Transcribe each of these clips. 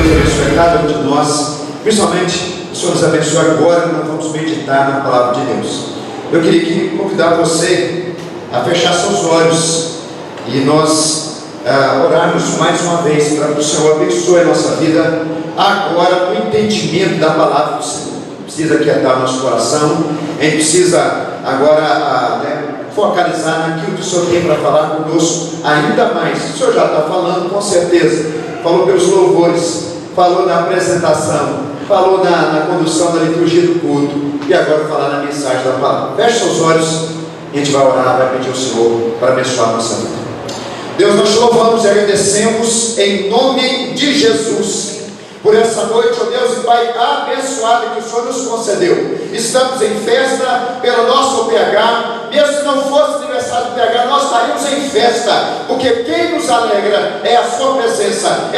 Deus abençoe cada um de nós, principalmente o Senhor nos abençoe agora que nós vamos meditar na palavra de Deus. Eu queria aqui convidar você a fechar seus olhos e nós orarmos mais uma vez para que o Senhor abençoe a nossa vida agora no entendimento da palavra do Senhor. Precisa quietar nosso coração, a gente precisa agora focalizar naquilo que o Senhor tem para falar conosco ainda mais. O Senhor já está falando, com certeza, falou pelos louvores, falou na apresentação, falou na condução da liturgia do culto e agora falar na mensagem da palavra. Feche seus olhos, a gente vai orar, vai pedir ao Senhor para abençoar a nossa vida. Deus, nós te louvamos e agradecemos em nome de Jesus por essa noite, ó Deus e Pai abençoada que o Senhor nos concedeu. Estamos em festa pelo nosso PH, mesmo se não fosse aniversário do PH, nós estaríamos em festa, porque quem nos alegra é a sua presença,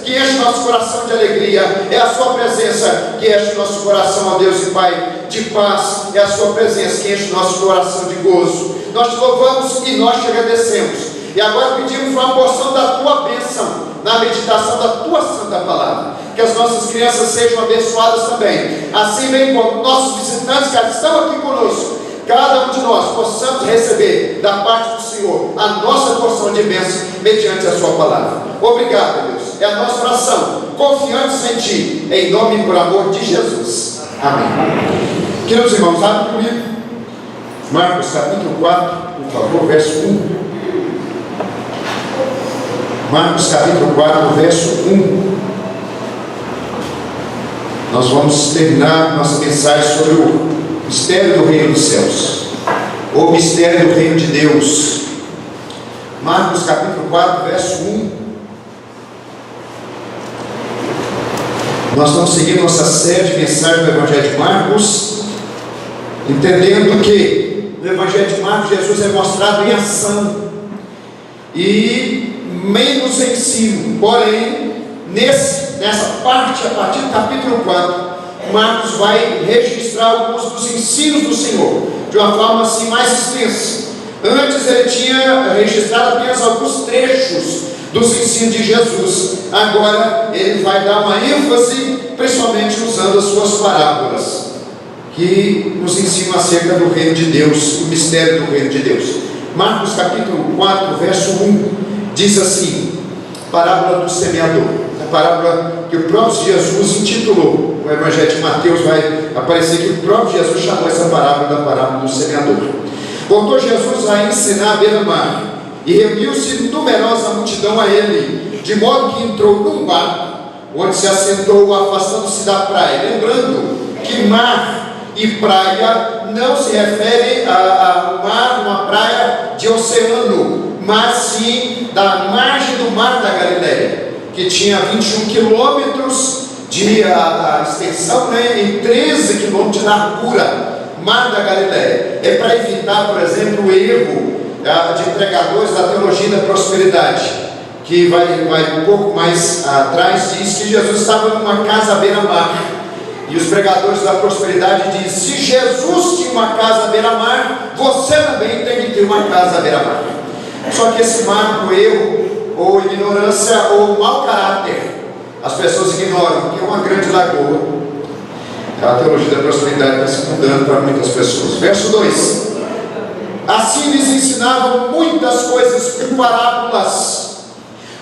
que enche nosso coração de alegria, é a sua presença que enche nosso coração, ó Deus e Pai, de paz, é a sua presença que enche nosso coração de gozo. Nós te louvamos e nós te agradecemos. E agora pedimos uma porção da tua bênção na meditação da tua santa palavra, que as nossas crianças sejam abençoadas também, assim bem como nossos visitantes que estão aqui conosco, cada um de nós possamos receber da parte do Senhor a nossa porção de bênção mediante a sua palavra. Obrigado, Deus, é a nossa oração, confiantes em ti, em nome e por amor de Jesus, amém. Queridos irmãos, abre comigo Marcos capítulo 4, por favor, verso 1. Marcos capítulo 4, verso 1. Nós vamos terminar nossa mensagem sobre o mistério do reino dos céus, ou mistério do reino de Deus. Marcos capítulo 4, verso 1. Nós estamos seguindo nossa série de mensagens do Evangelho de Marcos, entendendo que no Evangelho de Marcos Jesus é mostrado em ação e menos ensino. Porém, nessa parte, a partir do capítulo 4, Marcos vai registrar alguns dos ensinos do Senhor de uma forma assim mais extensa. Antes ele tinha registrado apenas alguns trechos dos ensinos de Jesus. Agora ele vai dar uma ênfase, principalmente usando as suas parábolas, que nos ensinam acerca do reino de Deus, o mistério do reino de Deus. Marcos capítulo 4, verso 1 diz assim: parábola do semeador, a parábola que o próprio Jesus intitulou. O Evangelho de Mateus vai aparecer que o próprio Jesus chamou essa parábola da parábola do semeador. Voltou Jesus a ensinar à beira-mar, e reuniu-se numerosa multidão a ele, de modo que entrou num barco, onde se assentou, afastando-se da praia. Lembrando que mar e praia não se refere ao mar, uma praia de oceano, mas sim da margem do mar da Galileia, que tinha 21 quilômetros de extensão, em 13 quilômetros de largura. Mar da Galileia é para evitar, por exemplo, o erro de pregadores da teologia da prosperidade, que vai um pouco mais atrás, diz que Jesus estava numa casa à beira-mar, e os pregadores da prosperidade dizem: se Jesus tinha uma casa à beira-mar, você também tem que ter uma casa à beira-mar. Só que esse marco, erro, ou ignorância, ou mau caráter, as pessoas ignoram que é uma grande lagoa. A teologia da prosperidade está se mudando para muitas pessoas. Verso 2: assim lhes ensinavam muitas coisas por parábolas.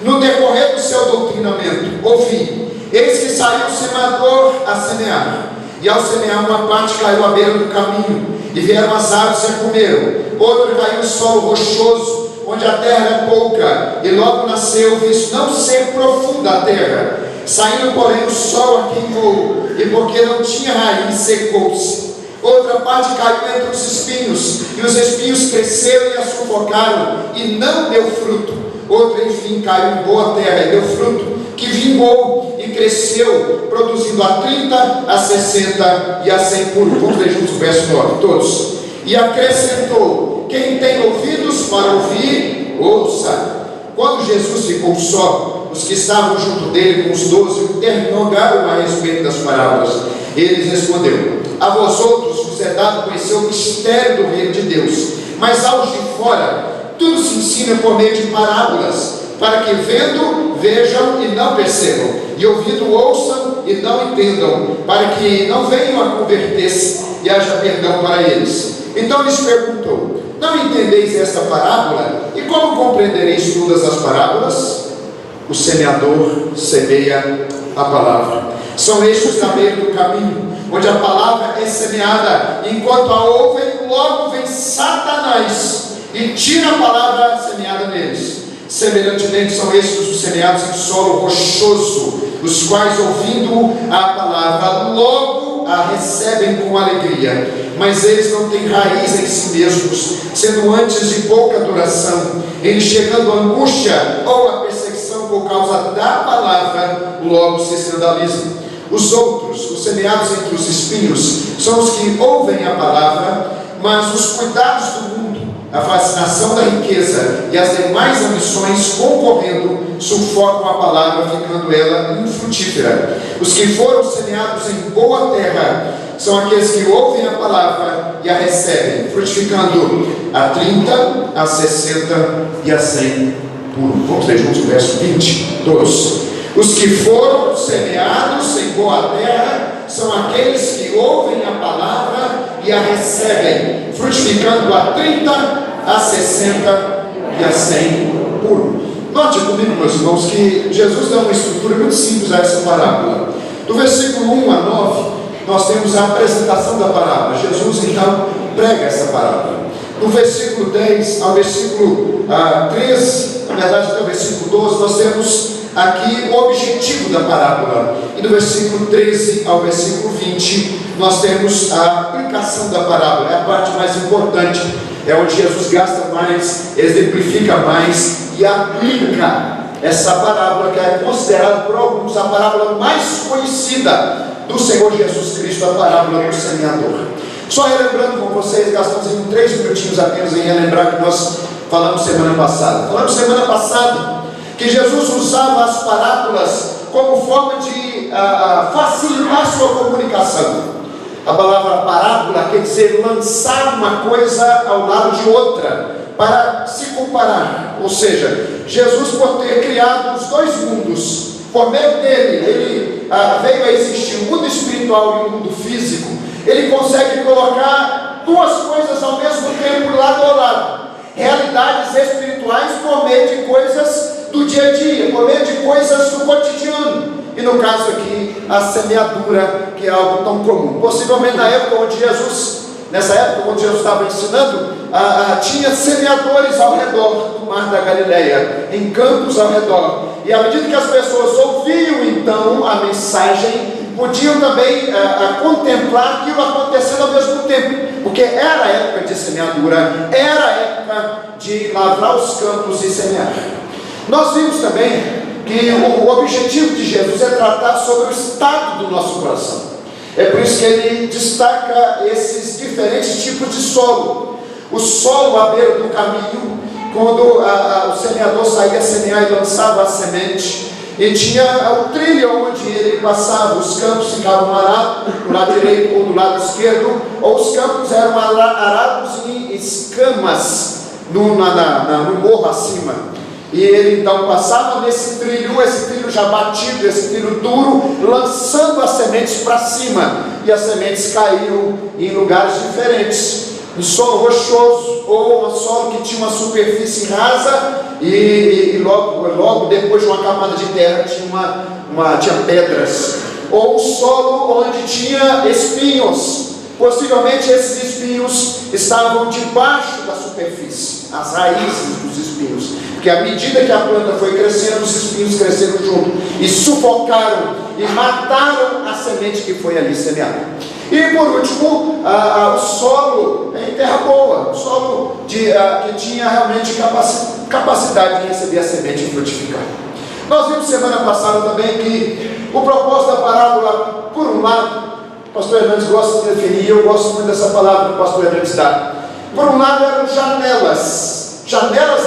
No decorrer do seu doutrinamento, ouvi: eis que saiu o semeador a semear, e ao semear uma parte caiu à beira do caminho, e vieram as aves e comeram. Outro caiu no solo rochoso, onde a terra era pouca, e logo nasceu, visto não ser profunda a terra. Saindo, porém, o sol a queimou, e porque não tinha raiz, secou-se. Outra parte caiu entre os espinhos, e os espinhos cresceram e a sufocaram, e não deu fruto. Outra, enfim, caiu em boa terra e deu fruto, que vingou e cresceu, produzindo a 30, a 60 e a 100 por um. Vamos ler juntos o verso 9, todos. E acrescentou: quem tem ouvidos para ouvir, ouça. Quando Jesus ficou só, os que estavam junto dele com os 12 interrogaram a respeito das parábolas. Ele respondeu: a vós outros vos é dado conhecer o mistério do reino de Deus, mas aos de fora tudo se ensina por meio de parábolas, para que vendo vejam e não percebam, e ouvindo ouçam e não entendam, para que não venham a converter-se e haja perdão para eles. Então lhes perguntou: não entendeis esta parábola? E como compreendereis todas as parábolas? O semeador semeia a palavra. São estes na beira do caminho, onde a palavra é semeada. Enquanto a ouvem, logo vem Satanás e tira a palavra semeada neles. Semelhantemente são estes os semeados em solo rochoso, os quais, ouvindo a palavra, logo a recebem com alegria, mas eles não têm raiz em si mesmos, sendo antes de pouca duração, eles chegando a angústia ou a perseguição por causa da palavra, logo se escandalizam. Os outros, os semeados entre os espinhos, são os que ouvem a palavra, mas os cuidados do mundo, a fascinação da riqueza e as demais ambições concorrendo, sufocam a palavra, ficando ela infrutífera. Os que foram semeados em boa terra são aqueles que ouvem a palavra e a recebem, frutificando a 30, a 60 e a 100 por um. Vamos ler juntos o verso 20, todos. Os que foram semeados em boa terra são aqueles que ouvem a palavra e a recebem, frutificando a 30, a 60 e a 100 por um. Note comigo, meus irmãos, que Jesus dá uma estrutura muito simples a essa parábola. Do versículo 1 a 9, nós temos a apresentação da parábola. Jesus então prega essa parábola. Do versículo 10 ao versículo 13, na verdade até o versículo 12, nós temos aqui o objetivo da parábola. E do versículo 13 ao versículo 20, nós temos a aplicação da parábola. É a parte mais importante, é onde Jesus gasta mais, exemplifica mais e aplica essa parábola, que é considerada por alguns a parábola mais conhecida do Senhor Jesus Cristo, a parábola do semeador. Só relembrando com vocês, gastamos 3 minutinhos apenas em relembrar que nós falamos semana passada. Falamos semana passada que Jesus usava as parábolas como forma de facilitar a sua comunicação. A palavra parábola quer dizer lançar uma coisa ao lado de outra, para se comparar. Ou seja, Jesus, por ter criado os dois mundos, por meio dele, ele veio a existir o mundo espiritual e o mundo físico. Ele consegue colocar duas coisas ao mesmo tempo, lado a lado. Realidades espirituais por meio de coisas do dia a dia, por meio de coisas do cotidiano. E no caso aqui, a semeadura, que é algo tão comum. Possivelmente nessa época onde Jesus estava ensinando, tinha semeadores ao redor do mar da Galileia, em campos ao redor. E à medida que as pessoas ouviam então a mensagem, podiam também contemplar aquilo acontecendo ao mesmo tempo, porque era a época de semeadura, era a época de lavrar os campos e semear. Nós vimos também que o objetivo de Jesus é tratar sobre o estado do nosso coração. É por isso que ele destaca esses diferentes tipos de solo. O solo à beira do caminho, quando o semeador saía a semear e lançava a semente, e tinha o trilho onde ele passava. Os campos ficavam arados do lado direito ou do lado esquerdo, ou os campos eram arados em escamas no morro acima. E ele então passava nesse trilho, esse trilho já batido, esse trilho duro, lançando as sementes para cima, e as sementes caíam em lugares diferentes, no solo rochoso, ou um solo que tinha uma superfície rasa, e logo depois de uma camada de terra tinha pedras, ou um solo onde tinha espinhos. Possivelmente esses espinhos estavam debaixo da superfície, as raízes dos espinhos, porque à medida que a planta foi crescendo, os espinhos cresceram junto e sufocaram e mataram a semente que foi ali semeada. E por último, o solo em terra boa, o solo que tinha realmente capacidade de receber a semente e frutificar. Nós vimos semana passada também que o propósito da parábola, por um lado, o pastor Hernandes gosta de definir, e eu gosto muito dessa palavra que o pastor Hernandes dá. Por um lado eram janelas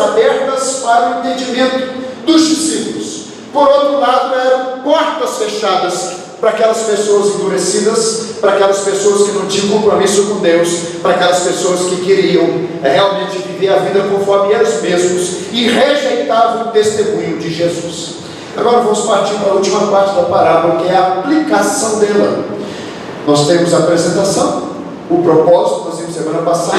abertas para o entendimento dos discípulos. Por outro lado eram portas fechadas para aquelas pessoas endurecidas, para aquelas pessoas que não tinham compromisso com Deus, para aquelas pessoas que queriam realmente viver a vida conforme eles mesmos e rejeitavam o testemunho de Jesus. Agora vamos partir para a última parte da parábola, que é a aplicação dela. Nós temos a apresentação, o propósito, nós vimos semana passada,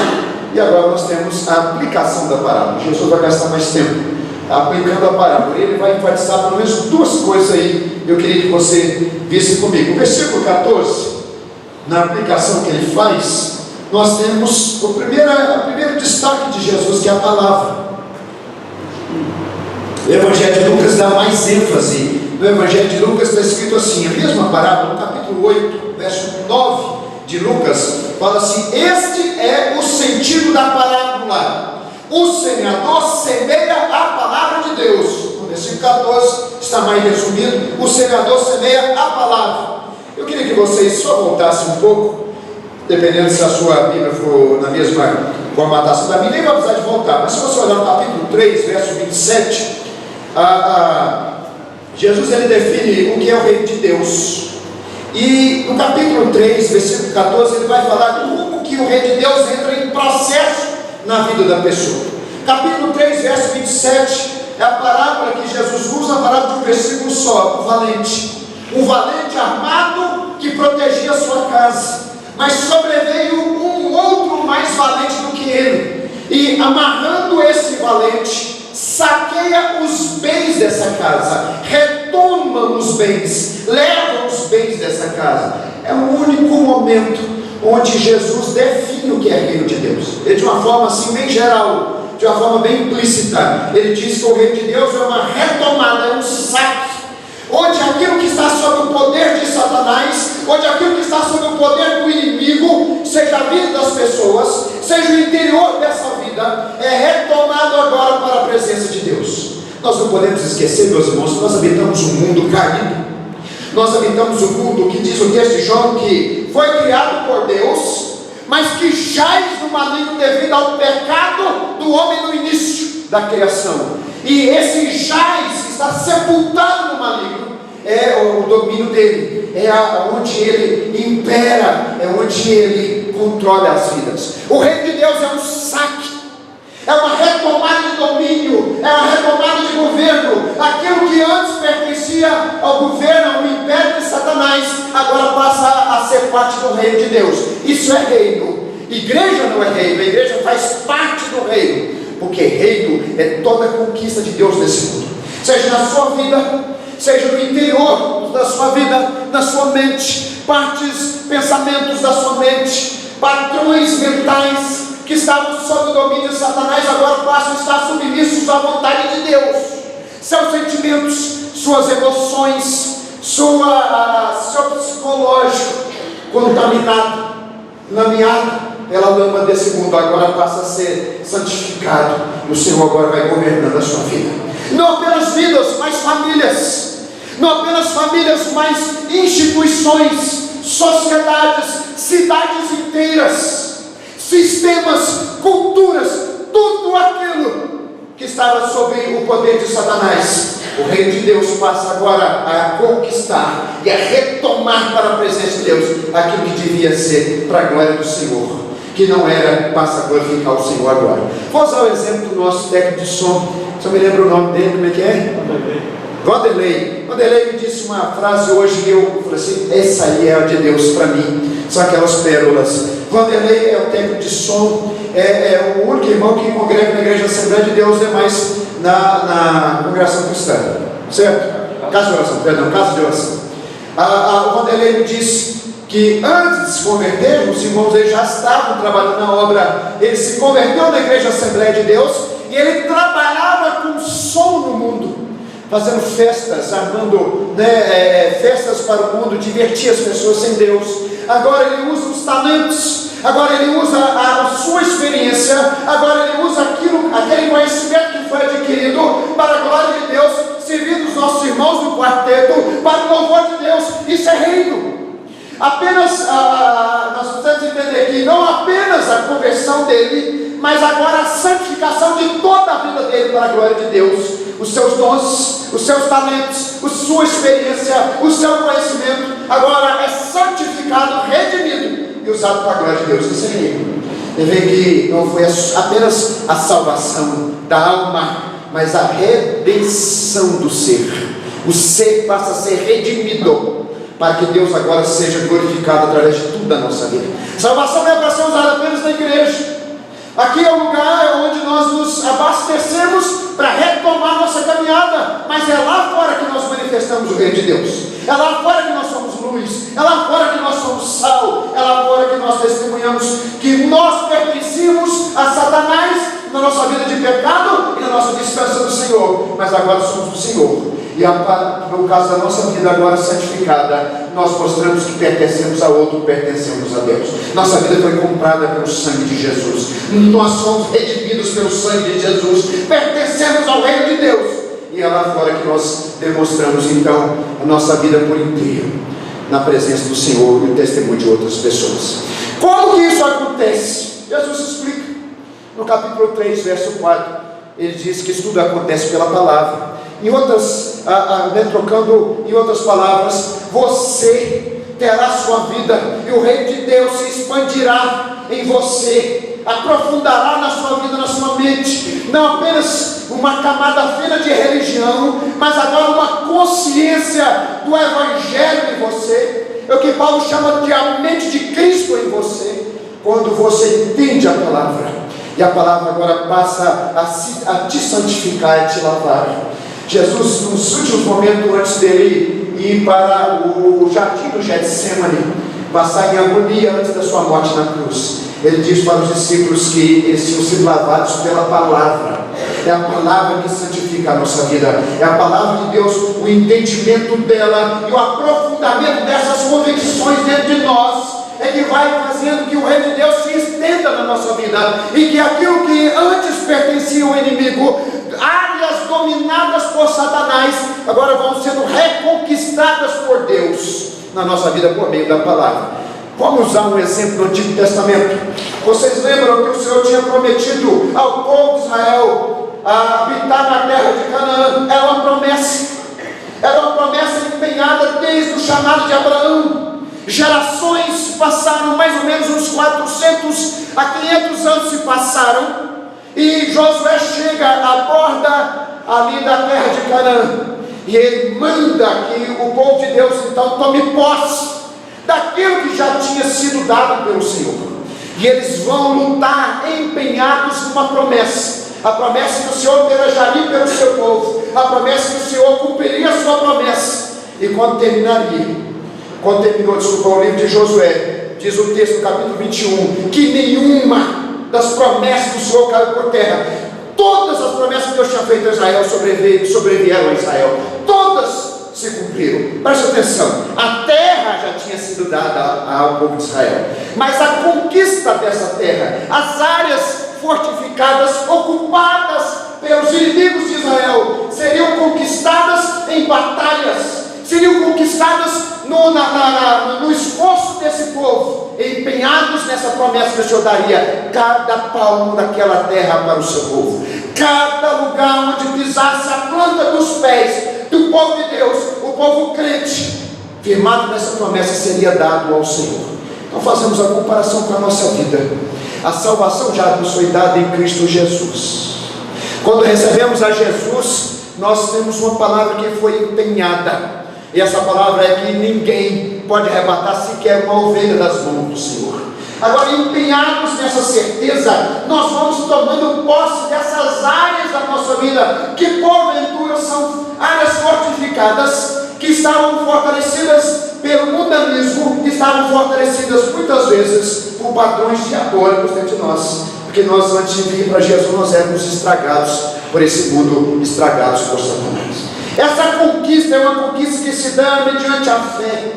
e agora nós temos a aplicação da parábola. Jesus vai gastar mais tempo aplicando a parábola. Ele vai enfatizar pelo menos duas coisas aí, eu queria que você visse comigo. O versículo 14, na aplicação que ele faz, nós temos o primeiro destaque de Jesus, que é a palavra. O Evangelho de Lucas dá mais ênfase. No Evangelho de Lucas está escrito assim, a mesma parábola, no capítulo 8, verso 9 de Lucas, fala assim: este é o sentido da parábola. O semeador semeia a palavra de Deus. No versículo 14 está mais resumido: o semeador semeia a palavra. Eu queria que vocês só voltassem um pouco, dependendo se a sua Bíblia for na mesma formatação da minha, nem vai precisar de voltar, mas se você olhar no capítulo 3, verso 27, Jesus ele define o que é o reino de Deus. E no capítulo 3, versículo 14, ele vai falar como que o reino de Deus entra em processo na vida da pessoa. Capítulo 3, verso 27, é a parábola que Jesus usa, a parábola de um versículo só: o valente. Um valente armado que protegia a sua casa, mas sobreveio um outro mais valente do que ele, e amarrando esse valente, saqueia os bens dessa casa, retoma os bens, leva os bens dessa casa. É o único momento onde Jesus define o que é reino de Deus. Ele, de uma forma assim bem geral, de uma forma bem implícita, ele diz que o reino de Deus é uma retomada, é um saque, onde aquilo que está sob o poder de Satanás, onde aquilo que está sob o poder do inimigo, seja a vida das pessoas, seja o interior dessa vida, é retomado agora para a presença de Deus. Nós não podemos esquecer, meus irmãos, que nós habitamos um mundo caído. Nós habitamos um mundo que diz o texto de João que foi criado por Deus, mas que jaz no maligno devido ao pecado do homem no início da criação. E esse jaz está sepultado no maligno, é o domínio dele, é onde ele impera, é onde ele controla as vidas. O reino de Deus é um saque, é uma retomada de domínio, é uma retomada de governo. Aquilo que antes pertencia ao governo, ao império de Satanás, agora passa a ser parte do reino de Deus. Isso é reino. Igreja não é reino, a igreja faz parte do reino, porque reino é toda a conquista de Deus nesse mundo, seja na sua vida, seja no interior da sua vida, na sua mente, partes, pensamentos da sua mente, padrões mentais que estavam sob o domínio de Satanás, agora passam a estar submissos à vontade de Deus. Seus sentimentos, suas emoções, seu psicológico contaminado, lameado pela lama desse mundo, agora passa a ser santificado, e o Senhor agora vai governando a sua vida. Não apenas vidas, mas famílias. Não apenas famílias, mas instituições, sociedades, cidades inteiras, sistemas, culturas, tudo aquilo que estava sob o poder de Satanás. O reino de Deus passa agora a conquistar e a retomar para a presença de Deus aquilo que devia ser para a glória do Senhor, que não era, passa a glorificar o Senhor agora. Vou usar o exemplo do nosso técnico de som. Só me lembra o nome dele, como é que é? Vanderlei. Vanderlei me disse uma frase hoje e eu falei assim: essa aí é a de Deus para mim, são aquelas pérolas. Vanderlei é o técnico de som, é o único irmão que congrega na Igreja Assembleia de Deus, demais na congregação cristã, certo? Casa de oração, perdão, casa de oração. O Vanderlei me disse que antes de se converter, os irmãos eles já estavam trabalhando na obra. Ele se converteu na Igreja Assembleia de Deus e ele trabalhava com som no mundo, fazendo festas, armando festas para o mundo, divertir as pessoas sem Deus. Agora ele usa os talentos, agora ele usa a sua experiência, agora ele usa aquele conhecimento que foi adquirido para a glória de Deus, servindo os nossos irmãos no quarteto, para o louvor de Deus. Isso é reino. Apenas, nós precisamos entender que não apenas a conversão dele, mas agora a santificação de toda a vida dele para a glória de Deus. Os seus dons, os seus talentos, a sua experiência, o seu conhecimento, agora é santificado, redimido e usado para a glória de Deus. Isso é reino. Você vê que não foi apenas a salvação da alma, mas a redenção do ser. O ser passa a ser redimido, para que Deus agora seja glorificado através de tudo da nossa vida. Salvação não é para ser usada apenas na igreja. Aqui é o lugar onde nós nos abastecemos para retomar nossa caminhada, mas é lá fora que nós manifestamos o reino de Deus. É lá fora que nós somos luz, é lá fora que nós somos sal, é lá fora que nós testemunhamos que nós pertencíamos a Satanás na nossa vida de pecado e na nossa distância do Senhor, mas agora somos do Senhor. E no caso da nossa vida agora santificada, nós mostramos que pertencemos a outro, pertencemos a Deus. Nossa vida foi comprada pelo sangue de Jesus. Nós somos redimidos pelo sangue de Jesus. Pertencemos ao reino de Deus. E é lá fora que nós demonstramos então a nossa vida por inteiro, na presença do Senhor e o testemunho de outras pessoas. Como que isso acontece? Jesus explica no capítulo 3, verso 4. Ele diz que isso tudo acontece pela palavra. Trocando em outras palavras, você terá sua vida e o reino de Deus se expandirá em você, aprofundará na sua vida, na sua mente, não apenas uma camada fina de religião, mas agora uma consciência do Evangelho em você. É o que Paulo chama de a mente de Cristo em você. Quando você entende a palavra, e a palavra agora passa a te santificar e te lavar. Jesus, nos últimos momentos antes dele ir para o jardim do Getsemane, passar em agonia antes da sua morte na cruz, ele diz para os discípulos que eles tinham sido lavados pela palavra. É a palavra que santifica a nossa vida, é a palavra de Deus, o entendimento dela e o aprofundamento dessas convicções dentro de nós é que vai fazendo que o reino de Deus se estenda na nossa vida, e que aquilo que antes pertencia ao inimigo, áreas dominadas por Satanás, agora vão sendo reconquistadas por Deus na nossa vida por meio da palavra. Vamos usar um exemplo do Antigo Testamento. Vocês lembram que o Senhor tinha prometido ao povo de Israel a habitar na terra de Canaã? Era uma promessa empenhada desde o chamado de Abraão. Gerações passaram, mais ou menos uns 400 a 500 anos se passaram, e Josué chega à borda ali da terra de Canaã, e ele manda que o povo de Deus então tome posse daquilo que já tinha sido dado pelo Senhor, e eles vão lutar empenhados numa promessa, a promessa que o Senhor pelejaria pelo seu povo, a promessa que o Senhor cumpriria a sua promessa. E quando terminou o livro de Josué, diz o texto no capítulo 21, que nenhuma das promessas do Senhor caiu por terra. Todas as promessas que Deus tinha feito a Israel sobrevieram a Israel, todas se cumpriram. Preste atenção, a terra já tinha sido dada ao povo de Israel, mas a conquista dessa terra, as áreas fortificadas, ocupadas pelos inimigos de Israel, seriam conquistadas em batalhas, seriam conquistadas no esforço desse povo, empenhados nessa promessa que o Senhor daria cada palmo daquela terra para o seu povo, cada lugar onde pisasse a planta dos pés do povo de Deus, o povo crente, firmado nessa promessa, seria dado ao Senhor. Então fazemos a comparação com a nossa vida. A salvação já nos foi dada em Cristo Jesus. Quando recebemos a Jesus, nós temos uma palavra que foi empenhada, e essa palavra é que ninguém pode arrebatar sequer uma ovelha das mãos do Senhor. Agora, empenhados nessa certeza, nós vamos tomando posse dessas áreas da nossa vida, que porventura são áreas fortificadas, que estavam fortalecidas pelo mundanismo, que estavam fortalecidas muitas vezes por padrões diabólicos dentro de nós, porque nós, antes de vir para Jesus, nós éramos estragados por esse mundo, estragados por Satanás. Essa conquista é uma conquista que se dá mediante a fé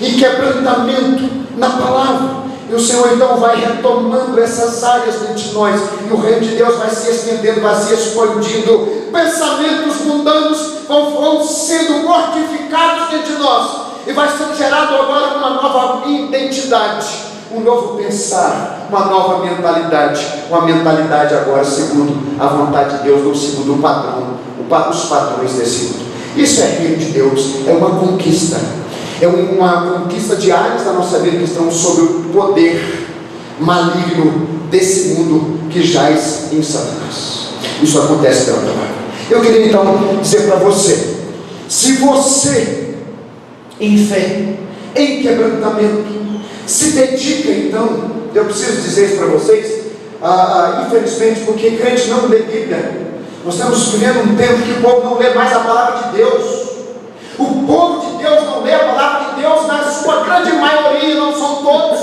e quebrantamento na palavra, e o Senhor então vai retomando essas áreas dentro de nós, e o reino de Deus vai se estendendo, vai se expandindo, pensamentos mundanos vão sendo mortificados dentro de nós, e vai sendo gerado agora uma nova identidade, um novo pensar, uma nova mentalidade, uma mentalidade agora segundo a vontade de Deus, não segundo o padrão, os padrões desse mundo. Isso é reino de Deus, é uma conquista de áreas da nossa vida que estão sob o poder maligno desse mundo que jaz em Satanás. Isso acontece pela palavra. Eu queria então dizer para você, Se você, em fé, em quebrantamento, se dedica, então, eu preciso dizer isso para vocês, infelizmente, porque crente não lê Bíblia. Nós estamos vivendo um tempo que o povo não lê mais a palavra de Deus. O povo de Deus não lê a palavra de Deus, na sua grande maioria, não são todos,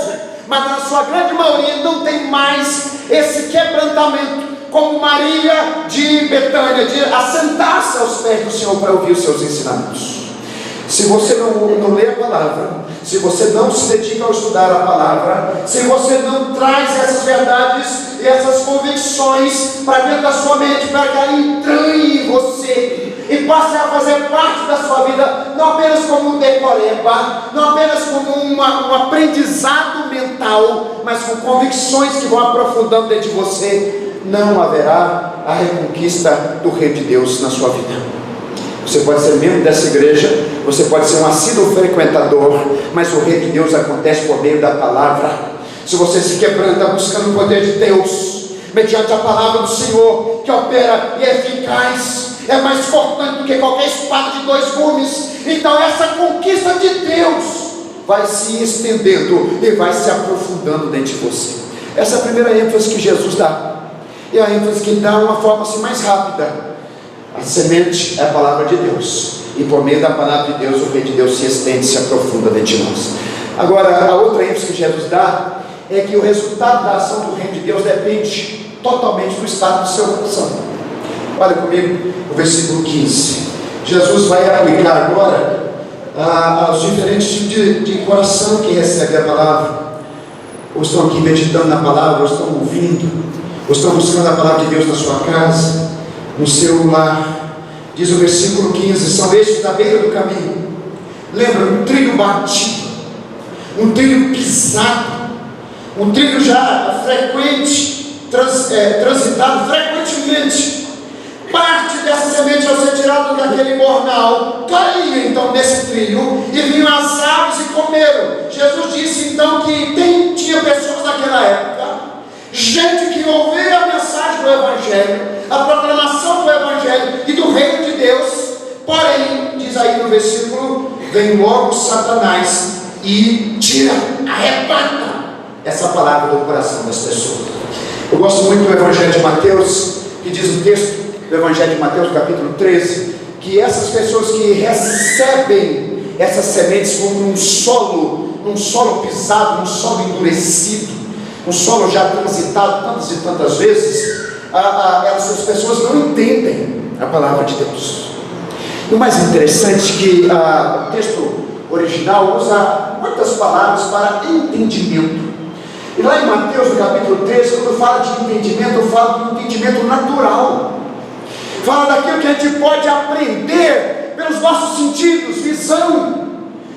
mas na sua grande maioria não tem mais esse quebrantamento, como Maria de Betânia, de assentar-se aos pés do Senhor para ouvir os seus ensinamentos. Se você não lê a palavra, se você não se dedica a estudar a palavra, se você não traz essas verdades e essas convicções para dentro da sua mente, para que ela entranhe em você e passe a fazer parte da sua vida, não apenas como um decoreba, não apenas como um aprendizado mental, mas com convicções que vão aprofundando dentro de você, não haverá a reconquista do Reino de Deus na sua vida. Você pode ser membro dessa igreja, você pode ser um assíduo frequentador, mas o reino de Deus acontece por meio da palavra. Se você se quebranta buscando o poder de Deus, mediante a palavra do Senhor, que opera e é eficaz, é mais cortante do que qualquer espada de 2 gumes, então essa conquista de Deus vai se estendendo e vai se aprofundando dentro de você. Essa é a primeira ênfase que Jesus dá, e a ênfase que ele dá uma forma assim mais rápida. A semente é a palavra de Deus, e por meio da palavra de Deus o reino de Deus se estende, se aprofunda dentro de nós. Agora, a outra ênfase que Jesus dá é que o resultado da ação do reino de Deus depende totalmente do estado do seu coração. Olha comigo o versículo 15. Jesus vai aplicar agora aos diferentes tipos de coração que recebe a palavra. Ou estão aqui meditando na palavra, ou estão ouvindo, ou estão buscando a palavra de Deus na sua casa, no seu lar. Diz o versículo 15: são estes da beira do caminho. Lembra, um trilho batido, um trilho pisado, um trilho já frequente, transitado frequentemente. Parte dessa semente ao ser tirada daquele mornal caía então nesse trilho, e vinham as aves e comeram. Jesus disse então que tinha pessoas naquela época, gente que ouvia a mensagem do Evangelho, a proclamação do Evangelho e do reino de Deus, porém, diz aí no versículo, vem logo Satanás e tira, arrebata essa palavra do coração das pessoas. Eu gosto muito do Evangelho de Mateus, que diz o texto do Evangelho de Mateus, capítulo 13, que essas pessoas que recebem essas sementes como num solo pisado, num solo endurecido, um solo já transitado tantas e tantas vezes, essas pessoas não entendem a palavra de Deus. E o mais interessante é que o texto original usa muitas palavras para entendimento. E lá em Mateus, no capítulo 13, quando fala de entendimento, fala de um entendimento natural. Fala daquilo que a gente pode aprender pelos nossos sentidos: visão,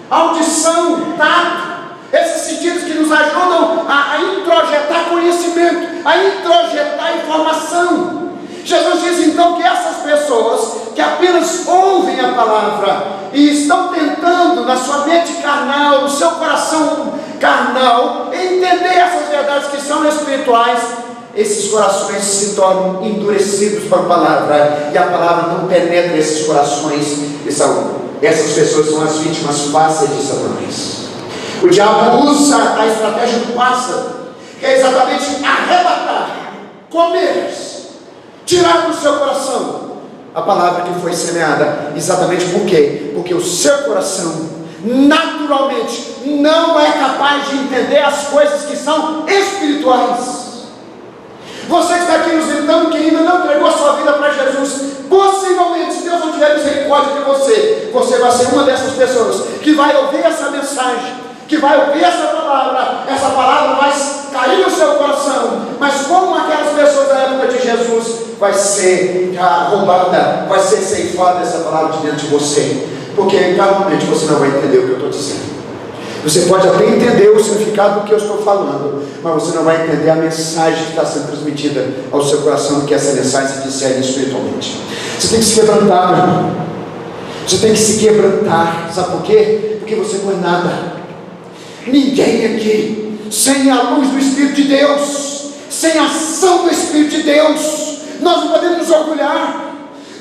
audição, tato. Esses sentidos que nos ajudam a introjetar conhecimento, a introjetar informação. Jesus diz então que essas pessoas que apenas ouvem a palavra e estão tentando na sua mente carnal, no seu coração carnal, entender essas verdades que são espirituais, esses corações se tornam endurecidos para a palavra, e a palavra não penetra esses corações, e essas pessoas são as vítimas fáceis de Satanás. O diabo usa a estratégia do pássaro, que é exatamente arrebatar, comer, tirar do seu coração a palavra que foi semeada. Exatamente por quê? Porque o seu coração naturalmente não é capaz de entender as coisas que são espirituais. Você que está aqui nos visitando, que ainda não entregou a sua vida para Jesus, possivelmente, se Deus não tiver misericórdia de você, você vai ser uma dessas pessoas que vai ouvir essa mensagem, que vai ouvir essa palavra vai cair no seu coração, mas como aquelas pessoas da época de Jesus, vai ser roubada, vai ser ceifada essa palavra de dentro de você, porque calmamente você não vai entender o que eu estou dizendo. Você pode até entender o significado do que eu estou falando, mas você não vai entender a mensagem que está sendo transmitida ao seu coração, porque essa mensagem se discerne espiritualmente. Você tem que se quebrantar, meu irmão. Você tem que se quebrantar. Sabe por quê? Porque você não é nada. Ninguém aqui, sem a luz do Espírito de Deus, sem a ação do Espírito de Deus, nós não podemos nos orgulhar,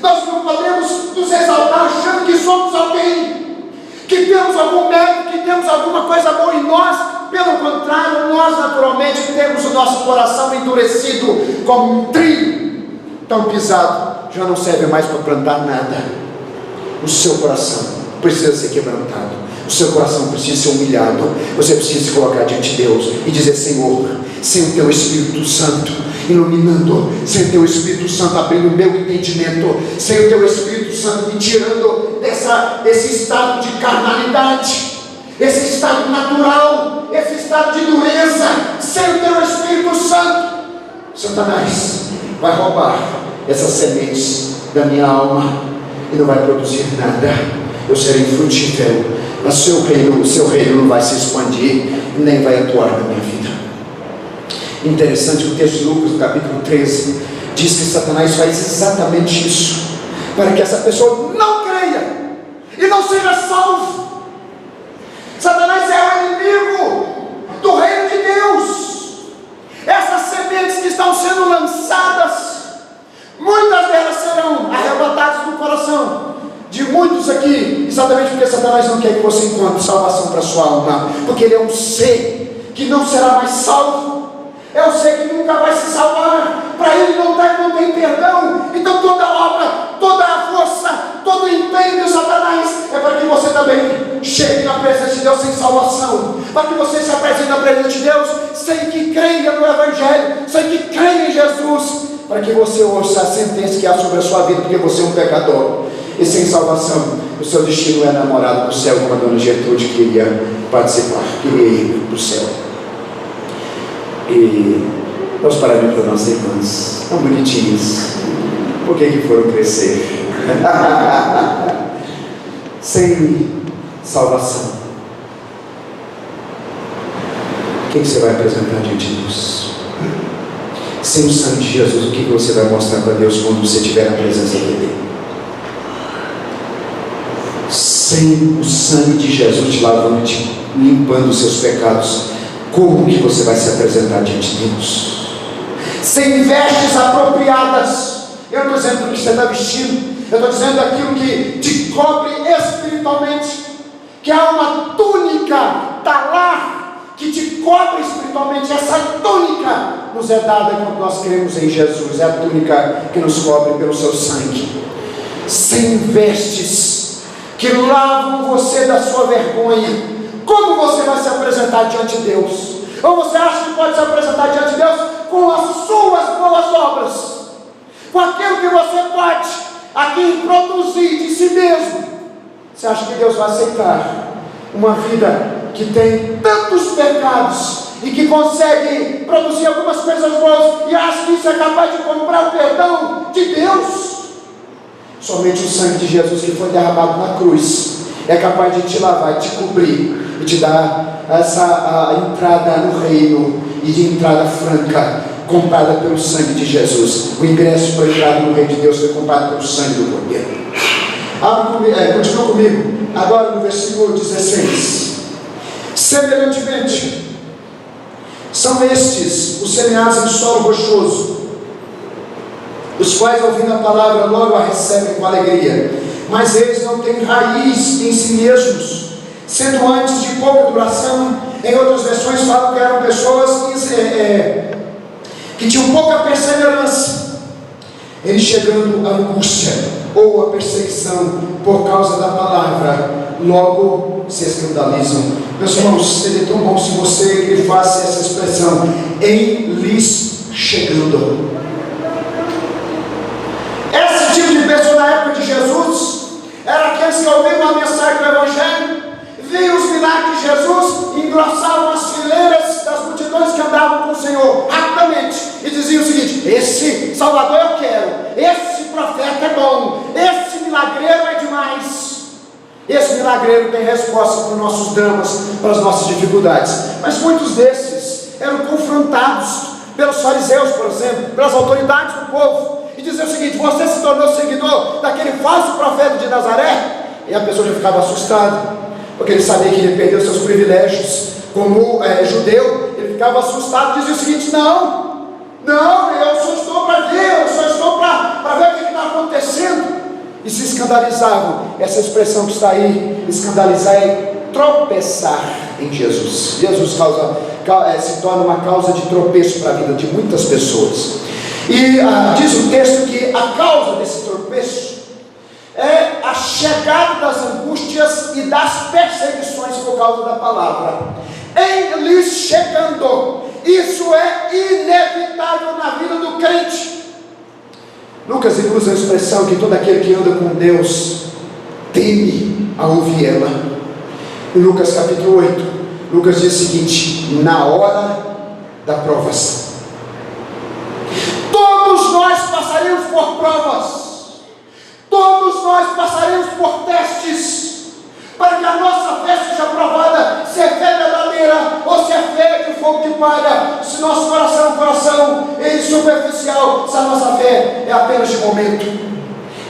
Nós não podemos nos exaltar achando que somos alguém, que temos algum mérito, que temos alguma coisa boa em nós. Pelo contrário, nós naturalmente temos o nosso coração endurecido como um trigo tão pisado, já não serve mais para plantar nada. O seu coração precisa ser quebrantado, o seu coração precisa ser humilhado. Você precisa se colocar diante de Deus e dizer: Senhor, sem o teu Espírito Santo iluminando, sem o teu Espírito Santo abrindo o meu entendimento, sem o teu Espírito Santo me tirando desse estado de carnalidade, esse estado natural, esse estado de dureza, sem o teu Espírito Santo, Satanás vai roubar essas sementes da minha alma e não vai produzir nada. Eu serei frutífero, mas o seu reino não vai se expandir, nem vai atuar na minha vida. Interessante que o texto de Lucas, no capítulo 13, diz que Satanás faz exatamente isso, para que essa pessoa não creia e não seja salvo. Satanás é o inimigo do reino de Deus. Essas sementes que estão sendo lançadas, muitas delas serão arrebatadas do coração de muitos aqui, exatamente porque Satanás não quer que você encontre salvação para a sua alma, porque ele é um ser que não será mais salvo, é um ser que nunca vai se salvar. Para ele não tem perdão. Então toda obra, toda a força, todo o empenho de Satanás é para que você também chegue na presença de Deus sem salvação, para que você se apresente na presença de Deus sem que creia no Evangelho, sem que creia em Jesus, para que você ouça a sentença que há sobre a sua vida, porque você é um pecador. E sem salvação, o seu destino é namorado do céu, como a dona Gertrude queria participar, queria ir para o céu. E nós paramos para nossas irmãs, tão bonitinhas, por que foram crescer? Sem salvação, o que você vai apresentar diante de Deus? Sem o sangue de Jesus, o que você vai mostrar para Deus quando você estiver na presença dele? Sem o sangue de Jesus te lavando, te limpando os seus pecados, como que você vai se apresentar diante de Deus? Sem vestes apropriadas. Eu não estou dizendo o que você está vestindo, eu estou dizendo aquilo que te cobre espiritualmente, que há uma túnica talar que te cobre espiritualmente. Essa túnica nos é dada quando nós cremos em Jesus, é a túnica que nos cobre pelo seu sangue. Sem vestes que lavam você da sua vergonha, como você vai se apresentar diante de Deus? Ou você acha que pode se apresentar diante de Deus com as suas boas obras, com aquilo que você pode aqui produzir de si mesmo? Você acha que Deus vai aceitar uma vida que tem tantos pecados e que consegue produzir algumas coisas boas, e acha que isso é capaz de comprar o perdão de Deus? Somente o sangue de Jesus, que foi derramado na cruz, é capaz de te lavar, de te cobrir e te dar essa entrada no reino, e de entrada franca, comprada pelo sangue de Jesus. O ingresso para entrar no reino de Deus foi comprado pelo sangue do Cordeiro. Continua comigo, agora no versículo 16. Semelhantemente, são estes os semeados em solo rochoso, os quais, ouvindo a palavra, logo a recebem com alegria, mas eles não têm raiz em si mesmos, sendo antes de pouca duração. Em outras versões falam que eram pessoas que tinham pouca perseverança. Eles, chegando à angústia ou à perseguição por causa da palavra, logo se escandalizam. Meus irmãos, seria tão bom se você grifasse essa expressão: em lhes chegando. Esse tipo de pessoa na época de Jesus era aqueles que ouviram a mensagem do Evangelho, viam os milagres de Jesus, engrossavam as fileiras das multidões que andavam com o Senhor rapidamente e diziam o seguinte: esse Salvador eu quero, esse profeta é bom, esse milagreiro é demais. Esse milagreiro tem resposta para os nossos dramas, para as nossas dificuldades. Mas muitos desses eram confrontados pelos fariseus, por exemplo, pelas autoridades do povo, e dizer o seguinte: você se tornou seguidor daquele falso profeta de Nazaré? E a pessoa já ficava assustada, porque ele sabia que ele perdeu seus privilégios como judeu. Ele ficava assustado e dizia o seguinte: não, eu só estou para ver, eu só estou para ver o que está acontecendo. e se escandalizavam. Essa expressão que está aí, escandalizar, é tropeçar em Jesus. Jesus se torna uma causa de tropeço para a vida de muitas pessoas. E diz o texto que a causa desse tropeço é a chegada das angústias e das perseguições por causa da palavra. Em lhes chegando, isso é inevitável na vida do crente. Lucas usa a expressão que todo aquele que anda com Deus teme a ouvir ela. Em Lucas capítulo 8, Lucas diz o seguinte: na hora da provação. Todos nós passaremos por provas. Todos nós passaremos por testes, para que a nossa fé seja provada, se é fé verdadeira ou se é fé de fogo de palha, se nosso coração é um coração superficial, se a nossa fé é apenas de momento.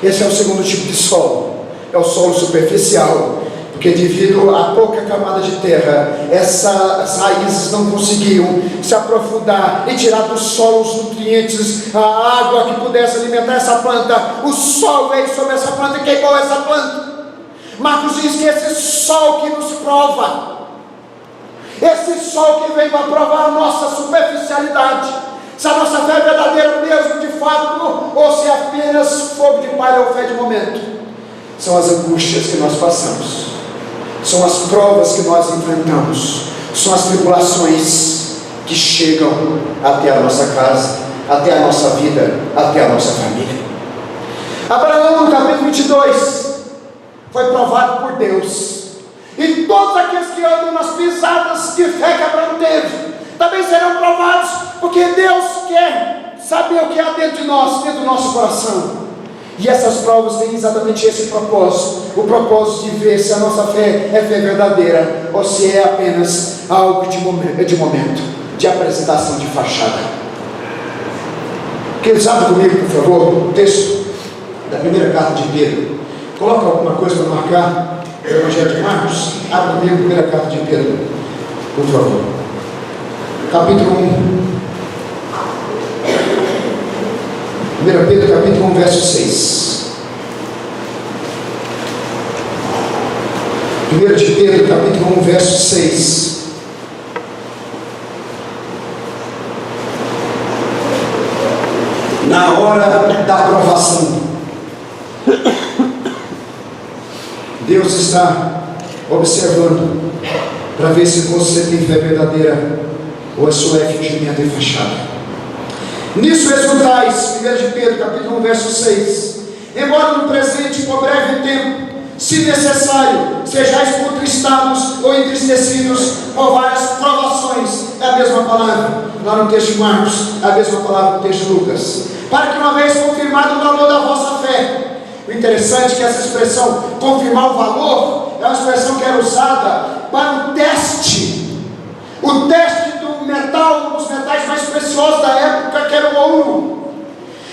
Esse é o segundo tipo de solo, é o solo superficial, porque devido à pouca camada de terra, essas raízes não conseguiam se aprofundar e tirar do solo os nutrientes, a água que pudesse alimentar essa planta. O sol veio sobre essa planta e queimou essa planta. Marcos diz que esse sol que nos prova, esse sol que vem para provar a nossa superficialidade, se a nossa fé é verdadeira mesmo de fato, ou se é apenas fogo de palha ou fé de momento, são as angústias que nós passamos, são as provas que nós enfrentamos, são as tribulações que chegam até a nossa casa, até a nossa vida, até a nossa família. Abraão, no capítulo 22, foi provado por Deus, e todos aqueles que andam nas pisadas de fé que Abraão teve, também serão provados, porque Deus quer saber o que há dentro de nós, dentro do nosso coração. E essas provas têm exatamente esse propósito, o propósito de ver se a nossa fé é fé verdadeira, ou se é apenas algo de momento, de apresentação de fachada. Queridos, abre comigo, por favor, o texto da primeira carta de Pedro. Coloca alguma coisa para marcar o Evangelho de Marcos. Abre comigo a primeira carta de Pedro, por favor. Capítulo 1. 1 Pedro, capítulo 1, verso 6. 1 de Pedro, capítulo 1, verso 6. Na hora da aprovação, Deus está observando para ver se você tem fé verdadeira ou a sua é fingimento e fachada. Nisso exultais, 1 de Pedro, capítulo 1, verso 6. Embora no presente, por breve tempo, se necessário, sejais contristados ou entristecidos por várias provações. É a mesma palavra lá no texto de Marcos, é a mesma palavra no texto de Lucas. Para que, uma vez confirmado o valor da vossa fé. O interessante é que essa expressão, confirmar o valor, é uma expressão que era usada para o teste. O teste do metal, um dos metais mais preciosos da época, que era o ouro.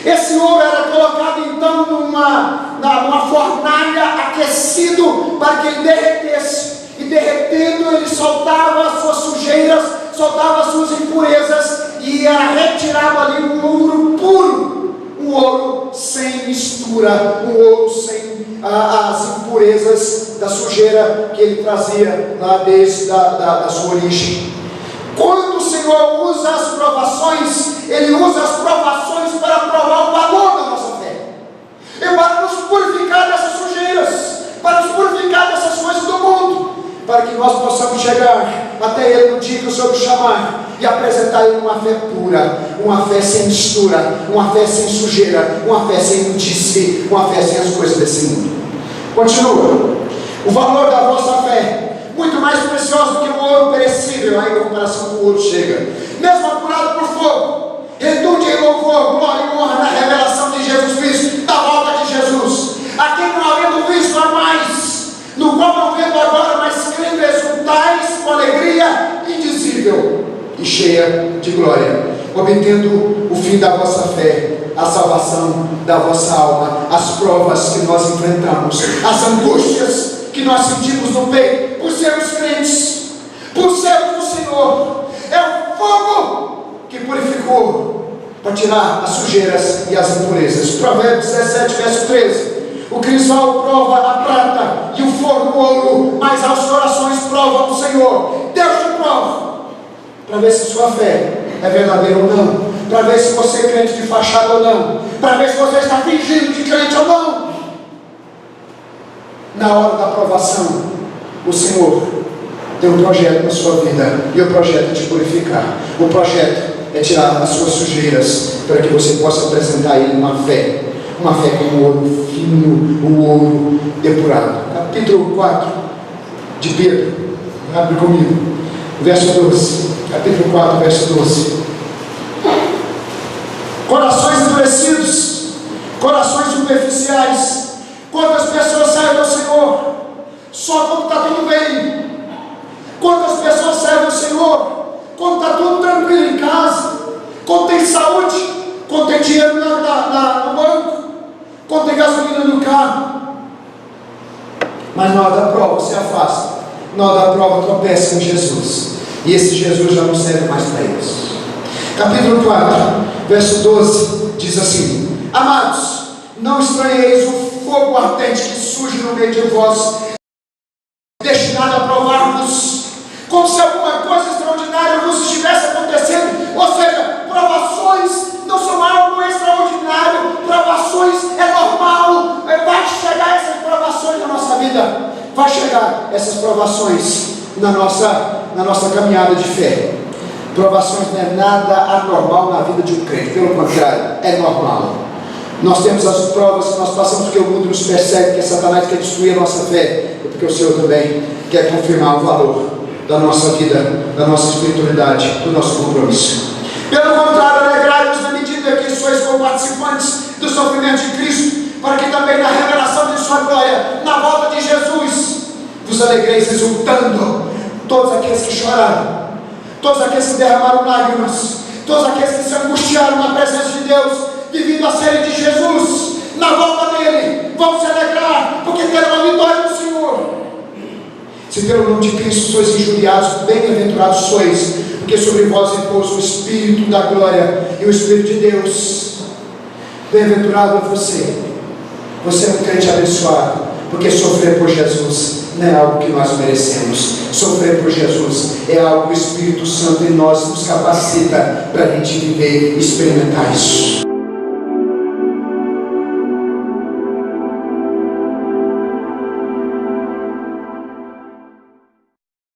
Esse ouro era colocado então numa fornalha aquecido para que ele derretesse. E derretendo, ele soltava as suas sujeiras, soltava as suas impurezas, e era retirado ali um ouro puro, um ouro sem mistura, um ouro sem as impurezas da sujeira que ele trazia lá desde da sua origem. Quando o Senhor usa as provações, Ele usa as provações para provar o valor da nossa fé, e para nos purificar dessas sujeiras, para nos purificar dessas coisas do mundo, para que nós possamos chegar até Ele no dia que o Senhor nos chamar e apresentar Ele uma fé pura, uma fé sem mistura, uma fé sem sujeira, uma fé sem imundície, uma fé sem as coisas desse mundo. Continua. O valor da vossa fé, muito mais precioso do que o ouro perecível, aí em comparação com o ouro chega, mesmo apurado por fogo, redunde em louvor, glória e honra na revelação de Jesus Cristo, da volta de Jesus, a quem não havendo visto há mais, no qual não vendo agora, mas crendo exultais com alegria indizível e cheia de glória, obtendo o fim da vossa fé, a salvação da vossa alma, as provas que nós enfrentamos, as angústias que nós sentimos no peito, por sermos crentes, por sermos do Senhor. É o fogo que purificou para tirar as sujeiras e as impurezas. Provérbios 17, verso 13. O crisol prova a prata e o forno o ouro, mas aos corações provam o Senhor. Deus te prova para ver se sua fé é verdadeira ou não, para ver se você é crente de fachada ou não, para ver se você está fingindo de crente ou não. Na hora da aprovação, o Senhor tem um projeto na sua vida, e o projeto é te purificar. O projeto é tirar as suas sujeiras, para que você possa apresentar a Ele uma fé como ouro fino, o ouro depurado. Capítulo 4 de Pedro, abre comigo, verso 12. Capítulo 4, verso 12. Corações endurecidos, corações superficiais. Quantas pessoas servem ao Senhor só quando está tudo bem? Quantas pessoas servem ao Senhor quando está tudo tranquilo em casa, quando tem saúde, quando tem dinheiro no banco, quando tem gasolina no carro? Mas na hora da prova se afasta, na hora da prova tropeça em Jesus, e esse Jesus já não serve mais para eles. Capítulo 4, verso 12 diz assim: amados, não estranheis o fogo ardente que surge no meio de vós, destinado a provar-vos, como se alguma coisa extraordinária vos estivesse acontecendo. Ou seja, provações não são algo extraordinário, provações é normal. Vai chegar essas provações na nossa vida, vai chegar essas provações na nossa caminhada de fé. Provações não é nada anormal na vida de um crente, pelo contrário, é normal. Nós temos as provas que nós passamos porque o mundo nos persegue, que Satanás quer destruir a nossa fé, e porque o Senhor também quer confirmar o valor da nossa vida, da nossa espiritualidade, do nosso compromisso. Pelo contrário, alegrai-vos na medida que sois co-participantes do sofrimento de Cristo, para que também na revelação de sua glória, na volta de Jesus, vos alegreis exultando. Todos aqueles que choraram, todos aqueles que derramaram lágrimas, todos aqueles que se angustiaram na presença de Deus, devido à série de Jesus, na volta dele, vão se alegrar, porque terão a vitória do Senhor. Se pelo nome de Cristo sois injuriados, bem-aventurados sois, porque sobre vós repousa o Espírito da glória e o Espírito de Deus. Bem-aventurado é você. Você é um crente abençoado, porque sofrer por Jesus não é algo que nós merecemos. Sofrer por Jesus é algo que o Espírito Santo em nós nos capacita para a gente viver e experimentar isso.